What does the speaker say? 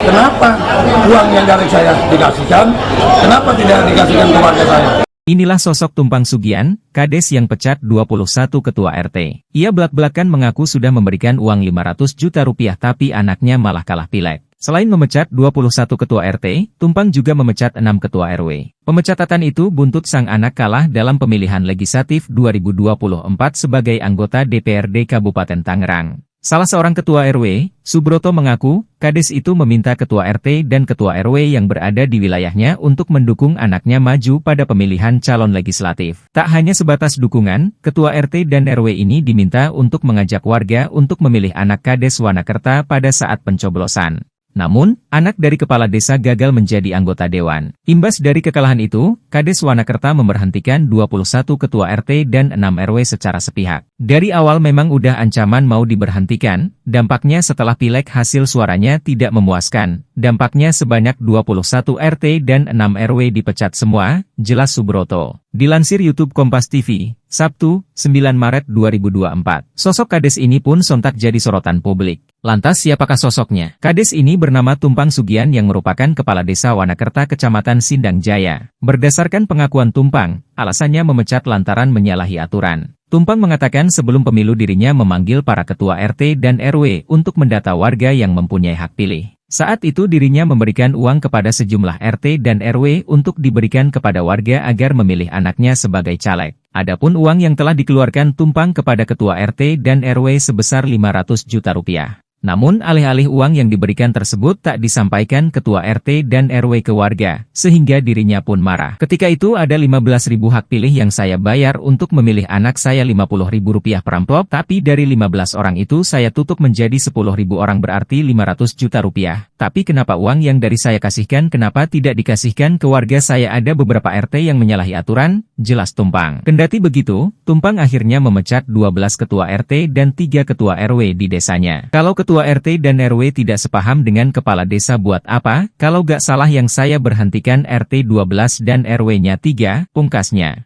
kenapa uang yang dari saya dikasihkan, kenapa tidak dikasihkan ke warga saya? Inilah sosok Tumpang Sugian, Kades yang pecat 21 ketua RT. Ia belak-belakan mengaku sudah memberikan uang 500 juta rupiah tapi anaknya malah kalah pileg. Selain memecat 21 ketua RT, Tumpang juga memecat 6 ketua RW. Pemecatan itu buntut sang anak kalah dalam pemilihan legislatif 2024 sebagai anggota DPRD Kabupaten Tangerang. Salah seorang ketua RW, Subroto mengaku, Kades itu meminta ketua RT dan ketua RW yang berada di wilayahnya untuk mendukung anaknya maju pada pemilihan calon legislatif. Tak hanya sebatas dukungan, ketua RT dan RW ini diminta untuk mengajak warga untuk memilih anak Kades Wanakerta pada saat pencoblosan. Namun, anak dari kepala desa gagal menjadi anggota dewan. Imbas dari kekalahan itu, Kades Wanakerta memberhentikan 21 ketua RT dan 6 RW secara sepihak. Dari awal memang udah ancaman mau diberhentikan, dampaknya setelah pileg hasil suaranya tidak memuaskan. Dampaknya sebanyak 21 RT dan 6 RW dipecat semua, jelas Subroto. Dilansir YouTube Kompas TV, Sabtu, 9 Maret 2024. Sosok Kades ini pun sontak jadi sorotan publik. Lantas siapakah sosoknya? Kades ini bernama Tumpang Sugian yang merupakan Kepala Desa Wanakerta Kecamatan Sindang Jaya. Berdasarkan pengakuan Tumpang, alasannya memecat lantaran menyalahi aturan. Tumpang mengatakan sebelum pemilu dirinya memanggil para ketua RT dan RW untuk mendata warga yang mempunyai hak pilih. Saat itu dirinya memberikan uang kepada sejumlah RT dan RW untuk diberikan kepada warga agar memilih anaknya sebagai caleg. Adapun uang yang telah dikeluarkan Tumpang kepada ketua RT dan RW sebesar 500 juta rupiah. Namun alih-alih uang yang diberikan tersebut tak disampaikan ketua RT dan RW ke warga, sehingga dirinya pun marah. Ketika itu ada 15.000 hak pilih yang saya bayar untuk memilih anak saya Rp50.000 per amplop, tapi dari 15 orang itu saya tutup menjadi 10.000 orang berarti 500 juta rupiah. Tapi kenapa uang yang dari saya kasihkan kenapa tidak dikasihkan ke warga saya? Ada beberapa RT yang menyalahi aturan, jelas Tumpang. Kendati begitu, Tumpang akhirnya memecat 12 ketua RT dan 3 ketua RW di desanya. Kalau ketua RT dan RW tidak sepaham dengan kepala desa buat apa? Kalau gak salah yang saya berhentikan RT 12 dan RW-nya 3, pungkasnya.